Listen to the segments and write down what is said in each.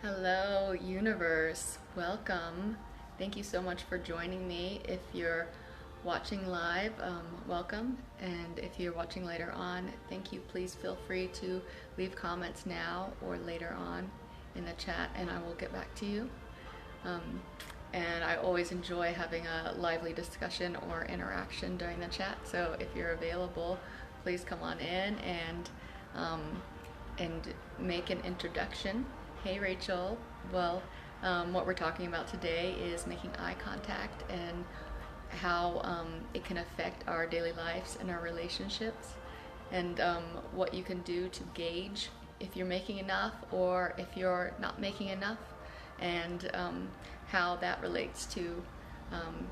Hello, universe. Welcome. Thank you so much for joining me. If you're watching live, welcome. And if you're watching later on, thank you. Please feel free to leave comments now or later on in the chat, and I will get back to you. And I always enjoy having a lively discussion or interaction during the chat. So if you're available, please come on in and make an introduction. Hey Rachel. Well, what we're talking about today is making eye contact and how it can affect our daily lives and our relationships, and what you can do to gauge if you're making enough or if you're not making enough, and how that relates to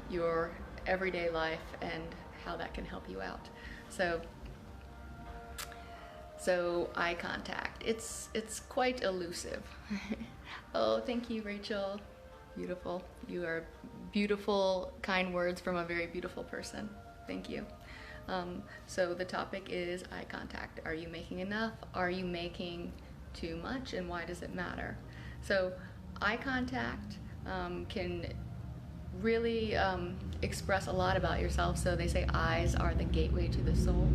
your everyday life and how that can help you out. So eye contact, it's quite elusive. Oh, thank you, Rachel. Beautiful. You are beautiful, kind words from a very beautiful person. Thank you. So the topic is eye contact. Are you making enough? Are you making too much? And why does it matter? So eye contact can really express a lot about yourself. So they say eyes are the gateway to the soul.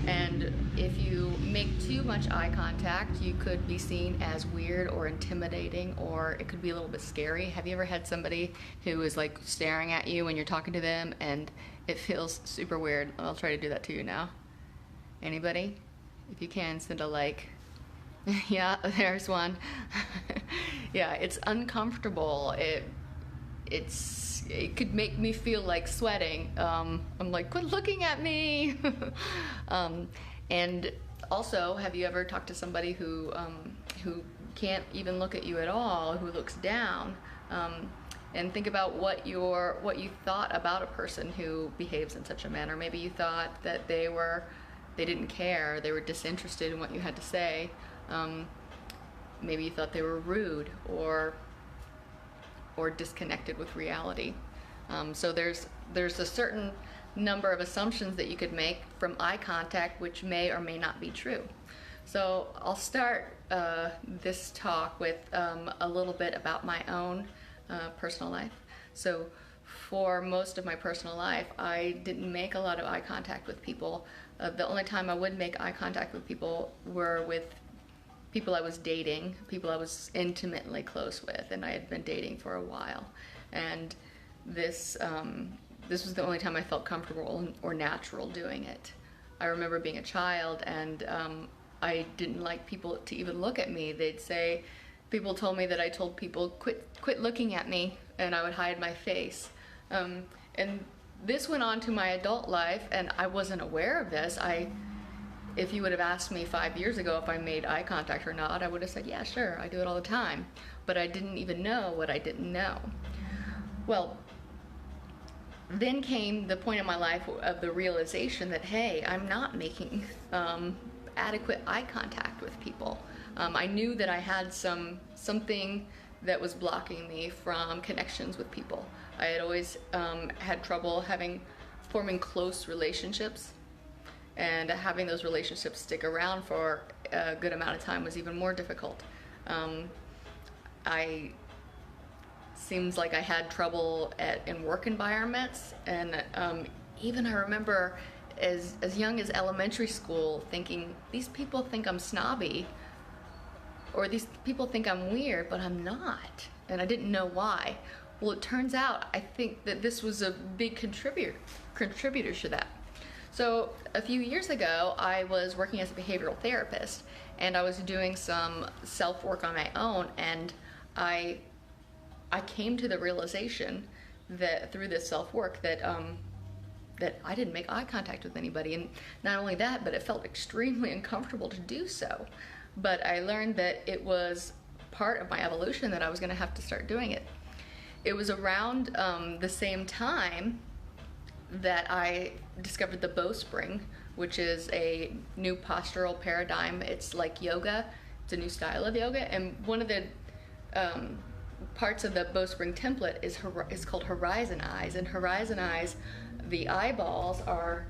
And if you make too much eye contact, you could be seen as weird or intimidating, or it could be a little bit scary. Have you ever had somebody who is like staring at you when you're talking to them and it feels super weird? I'll try to do that to you now. Anybody? If you can, send a like. Yeah, there's one. Yeah, it's uncomfortable. It could make me feel like sweating. I'm like, quit looking at me. And also, have you ever talked to somebody who can't even look at you at all, who looks down? And think about what you thought about a person who behaves in such a manner. Maybe you thought that they didn't care, they were disinterested in what you had to say. Maybe you thought they were rude or disconnected with reality. So there's a certain number of assumptions that you could make from eye contact, which may or may not be true. So I'll start this talk with a little bit about my own personal life. So for most of my personal life, I didn't make a lot of eye contact with people. The only time I would make eye contact with people were with people I was dating, people I was intimately close with, and I had been dating for a while. And this was the only time I felt comfortable or natural doing it. I remember being a child, and I didn't like people to even look at me. People told me that I told people, quit looking at me, and I would hide my face. And this went on to my adult life, and I wasn't aware of this. If you would have asked me 5 years ago if I made eye contact or not, I would have said, yeah, sure, I do it all the time. But I didn't even know what I didn't know. Well, then came the point in my life of the realization that, hey, I'm not making adequate eye contact with people. I knew that I had something that was blocking me from connections with people. I had always had trouble forming close relationships. And having those relationships stick around for a good amount of time was even more difficult. Seems like I had trouble in work environments, and even I remember as young as elementary school thinking, these people think I'm snobby, or these people think I'm weird, but I'm not, and I didn't know why. Well, it turns out I think that this was a big contributor to that. So a few years ago, I was working as a behavioral therapist, and I was doing some self-work on my own, and I came to the realization that through this self-work that I didn't make eye contact with anybody, and not only that, but it felt extremely uncomfortable to do so. But I learned that it was part of my evolution, that I was going to have to start doing it. It was around the same time that I discovered the Bowspring, which is a new postural paradigm. It's like yoga. It's a new style of yoga, and one of the parts of the Bowspring template is called horizon eyes. And horizon eyes, the eyeballs are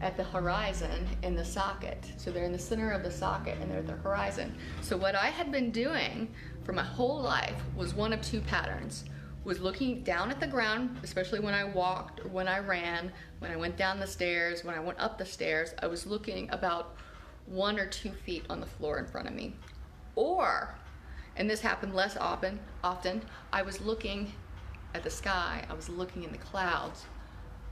at the horizon in the socket. So they're in the center of the socket and they're at the horizon. So what I had been doing for my whole life was one of two patterns. Was looking down at the ground, especially when I walked or when I ran, when I went down the stairs, when I went up the stairs, I was looking about 1 or 2 feet on the floor in front of me. Or, and this happened less often, I was looking at the sky, I was looking in the clouds,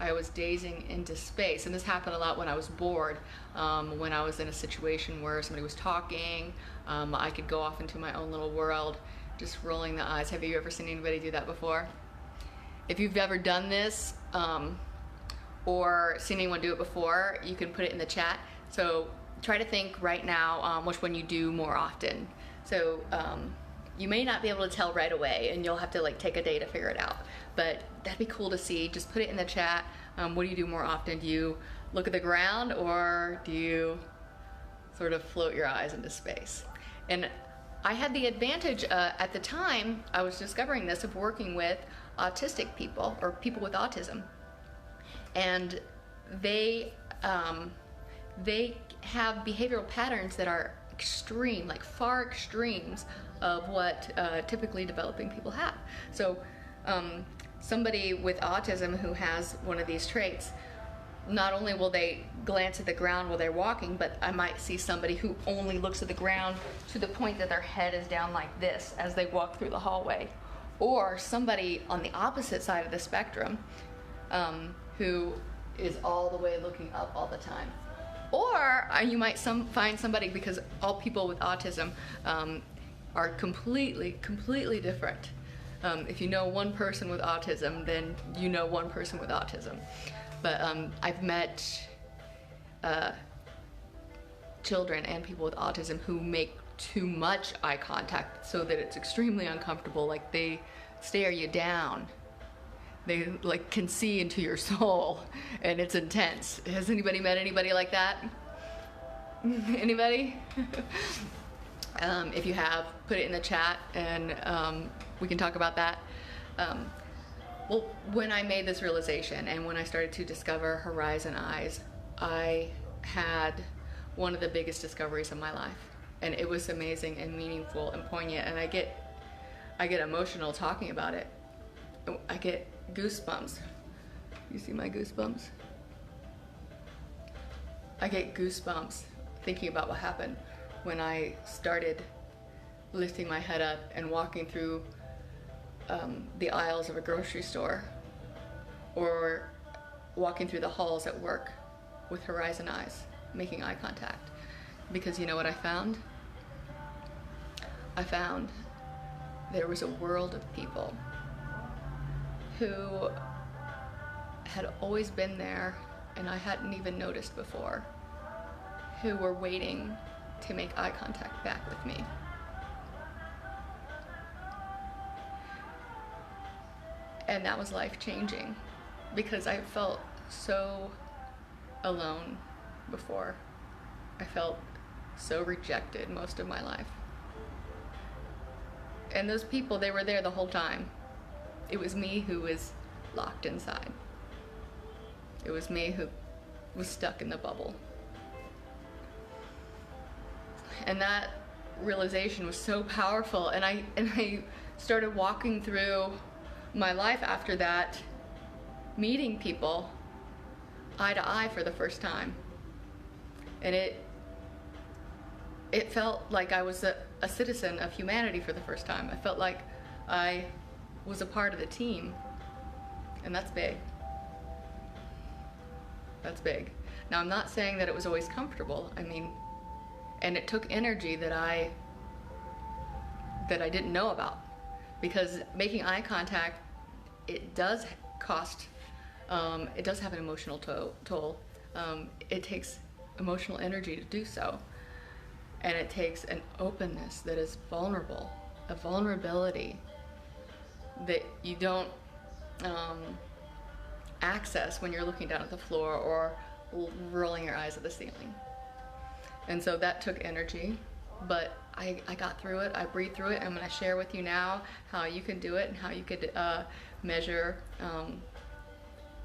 I was gazing into space. And this happened a lot when I was bored, when I was in a situation where somebody was talking, I could go off into my own little world, just rolling the eyes. Have you ever seen anybody do that before? If you've ever done this or seen anyone do it before, you can put it in the chat. So try to think right now which one you do more often. So you may not be able to tell right away, and you'll have to like take a day to figure it out. But that'd be cool to see. Just put it in the chat. What do you do more often? Do you look at the ground, or do you sort of float your eyes into space? And I had the advantage at the time I was discovering this of working with autistic people or people with autism, and they have behavioral patterns that are extreme, like far extremes of what typically developing people have. So somebody with autism who has one of these traits, not only will they glance at the ground while they're walking, but I might see somebody who only looks at the ground to the point that their head is down like this as they walk through the hallway. Or somebody on the opposite side of the spectrum who is all the way looking up all the time. Or you might find somebody, because all people with autism are completely different. If you know one person with autism, then you know one person with autism. But I've met children and people with autism who make too much eye contact so that it's extremely uncomfortable. Like they stare you down. They like can see into your soul, and it's intense. Has anybody met anybody like that? Anybody? If you have, put it in the chat, and we can talk about that. Well, when I made this realization and when I started to discover Horizon Eyes, I had one of the biggest discoveries of my life. And it was amazing and meaningful and poignant, and I get emotional talking about it. I get goosebumps. You see my goosebumps? I get goosebumps thinking about what happened when I started lifting my head up and walking through the aisles of a grocery store, or walking through the halls at work with Horizon Eyes, making eye contact. Because you know what I found? I found there was a world of people who had always been there and I hadn't even noticed before, who were waiting to make eye contact back with me. And that was life-changing, because I felt so alone before. I felt so rejected most of my life. And those people, they were there the whole time. It was me who was locked inside. It was me who was stuck in the bubble. And that realization was so powerful, and I started walking through my life after that, meeting people eye to eye for the first time. And it felt like I was a citizen of humanity for the first time. I felt like I was a part of the team, and that's big. That's big. Now, I'm not saying that it was always comfortable. I mean, and it took energy that I didn't know about. Because making eye contact, it does cost, it does have an emotional toll. It takes emotional energy to do so. And it takes an openness that is vulnerable, a vulnerability that you don't access when you're looking down at the floor or rolling your eyes at the ceiling. And so that took energy. But I got through it, I breathed through it. I'm going to share with you now how you can do it and how you could measure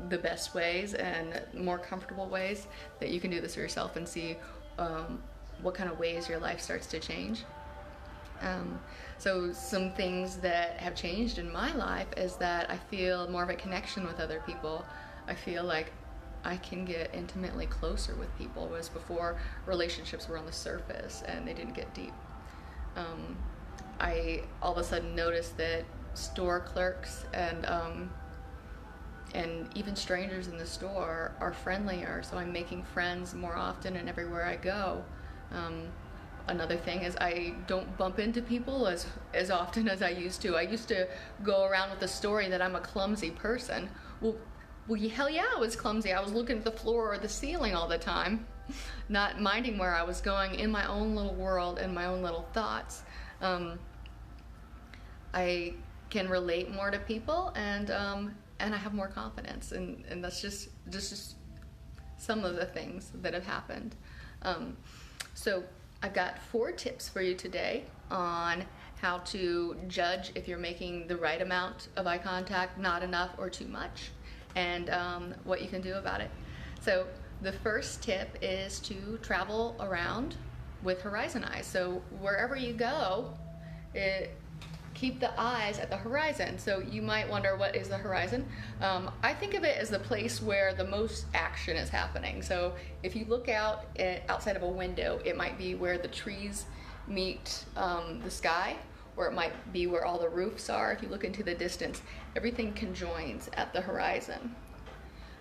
the best ways and more comfortable ways that you can do this for yourself and see what kind of ways your life starts to change. So some things that have changed in my life is that I feel more of a connection with other people. I feel like I can get intimately closer with people, whereas before relationships were on the surface and they didn't get deep. I all of a sudden noticed that store clerks and even strangers in the store are friendlier, so I'm making friends more often and everywhere I go. Another thing is I don't bump into people as often as I used to. I used to go around with the story that I'm a clumsy person. Well, hell yeah, I was clumsy. I was looking at the floor or the ceiling all the time, not minding where I was going in my own little world and my own little thoughts. I can relate more to people, and I have more confidence, and that's just some of the things that have happened. So I've got 4 tips for you today on how to judge if you're making the right amount of eye contact, not enough, or too much, and what you can do about it. So the first tip is to travel around with horizon eyes. So wherever you go, keep the eyes at the horizon. So you might wonder, what is the horizon? I think of it as the place where the most action is happening. So if you look out outside of a window, it might be where the trees meet the sky, or it might be where all the roofs are. If you look into the distance, everything conjoins at the horizon.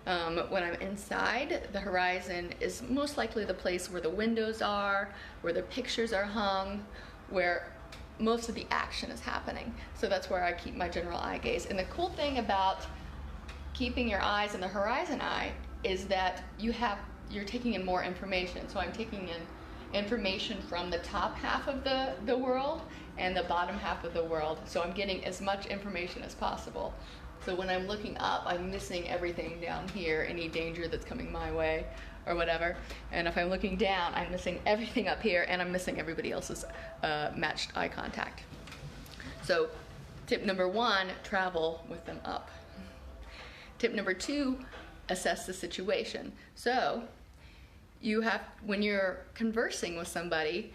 When I'm inside, the horizon is most likely the place where the windows are, where the pictures are hung, where most of the action is happening. So that's where I keep my general eye gaze. And the cool thing about keeping your eyes in the horizon eye is that you're taking in more information. So I'm taking in information from the top half of the world and the bottom half of the world. So I'm getting as much information as possible. So when I'm looking up, I'm missing everything down here, any danger that's coming my way or whatever. And if I'm looking down, I'm missing everything up here, and I'm missing everybody else's matched eye contact. So tip number 1, travel with them up. Tip number 2, assess the situation. So when you're conversing with somebody,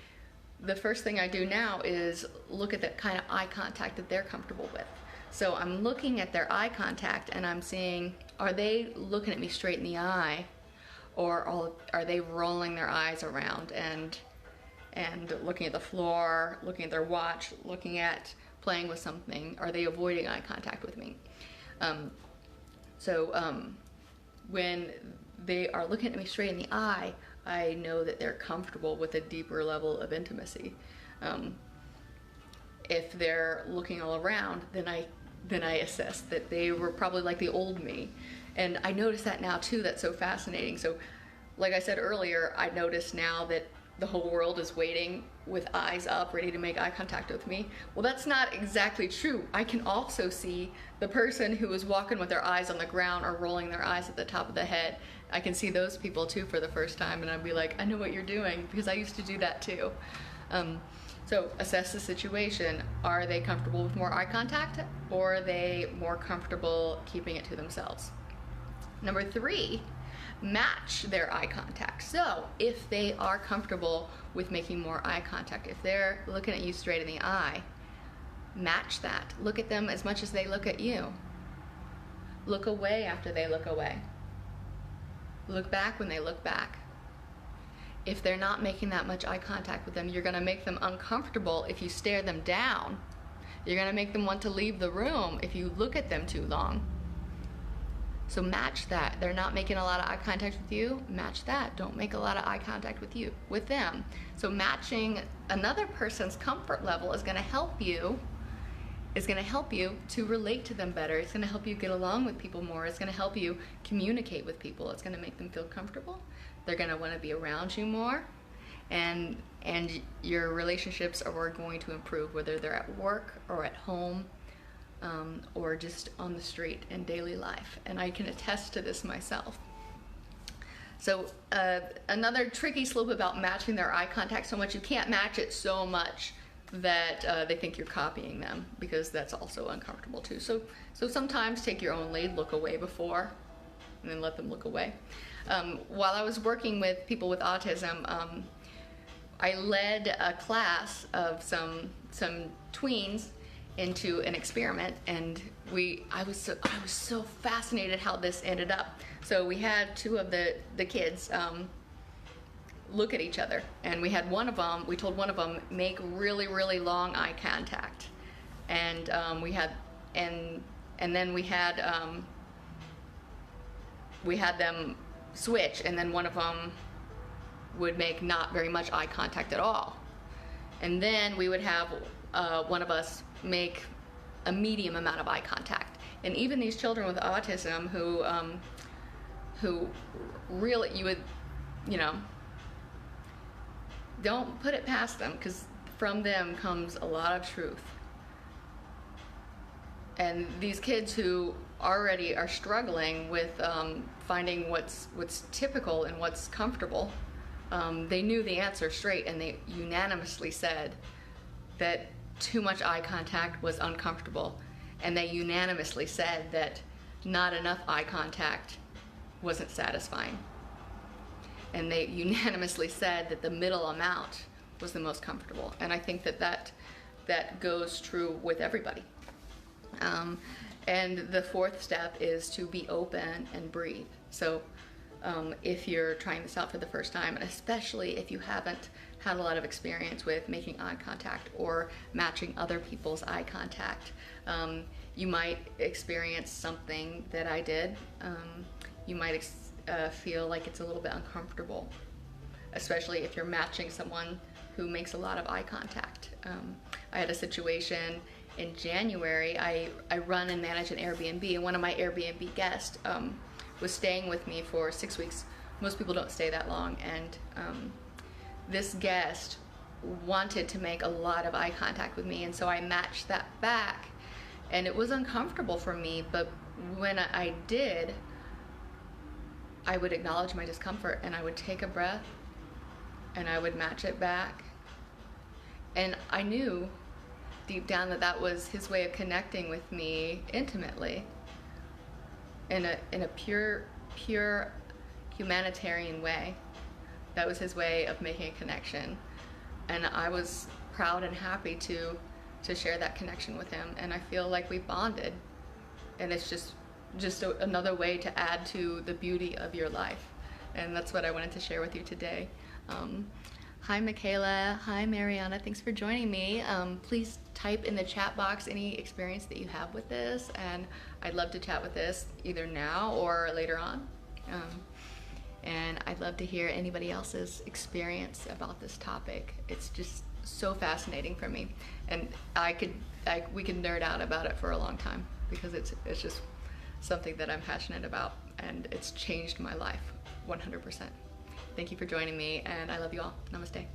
the first thing I do now is look at the kind of eye contact that they're comfortable with. So I'm looking at their eye contact and I'm seeing, are they looking at me straight in the eye, or are they rolling their eyes around and looking at the floor, looking at their watch, looking at playing with something? Are they avoiding eye contact with me? When they are looking at me straight in the eye, I know that they're comfortable with a deeper level of intimacy. If they're looking all around, then I assess that they were probably like the old me. And I notice that now too. That's so fascinating. So like I said earlier, I notice now that the whole world is waiting with eyes up, ready to make eye contact with me. Well, that's not exactly true. I can also see the person who is walking with their eyes on the ground or rolling their eyes at the top of the head. I can see those people too for the first time, and I'd be like, I know what you're doing, because I used to do that too. So assess the situation. Are they comfortable with more eye contact, or are they more comfortable keeping it to themselves? Number 3, match their eye contact. So if they are comfortable with making more eye contact, if they're looking at you straight in the eye, match that. Look at them as much as they look at you. Look away after they look away. Look back when they look back. If they're not making that much eye contact with them, you're going to make them uncomfortable if you stare them down. You're going to make them want to leave the room if you look at them too long. So match that. They're not making a lot of eye contact with you, match that. Don't make a lot of eye contact with them. So matching another person's comfort level is going to help you to relate to them better. It's going to help you get along with people more. It's going to help you communicate with people. It's going to make them feel comfortable. They're going to want to be around you more, and your relationships are going to improve, whether they're at work or at home, or just on the street in daily life. And I can attest to this myself. So another tricky slope about matching their eye contact so much, you can't match it so much that they think you're copying them, because that's also uncomfortable too. So sometimes take your own lead, look away before, and then let them look away. While I was working with people with autism, I led a class of some tweens into an experiment, and I was so fascinated how this ended up. So we had two of the kids look at each other, and we told one of them make really, really long eye contact, and then we had them switch, and then one of them would make not very much eye contact at all, and then we would have one of us make a medium amount of eye contact. And even these children with autism who really, you would, don't put it past them, because from them comes a lot of truth. And these kids who already are struggling with finding what's typical and what's comfortable, they knew the answer straight, and they unanimously said that too much eye contact was uncomfortable, and they unanimously said that not enough eye contact wasn't satisfying. And they unanimously said that the middle amount was the most comfortable. And I think that goes true with everybody. And the fourth step is to be open and breathe. So if you're trying this out for the first time, and especially if you haven't had a lot of experience with making eye contact or matching other people's eye contact, you might experience something that I did. You might feel like it's a little bit uncomfortable, especially if you're matching someone who makes a lot of eye contact. I had a situation in January. I run and manage an Airbnb, and one of my Airbnb guests was staying with me for 6 weeks. Most people don't stay that long, and this guest wanted to make a lot of eye contact with me, and so I matched that back, and it was uncomfortable for me, but when I did, I would acknowledge my discomfort, and I would take a breath, and I would match it back, and I knew deep down that was his way of connecting with me intimately, in a pure humanitarian way. That was his way of making a connection, and I was proud and happy to share that connection with him, and I feel like we bonded, and it's just another way to add to the beauty of your life, and that's what I wanted to share with you today. Hi Michaela, hi Mariana, thanks for joining me. Please type in the chat box any experience that you have with this, and I'd love to chat with this either now or later on. And I'd love to hear anybody else's experience about this topic. It's just so fascinating for me, and we could nerd out about it for a long time, because it's just something that I'm passionate about, and it's changed my life 100%. Thank you for joining me, and I love you all. Namaste.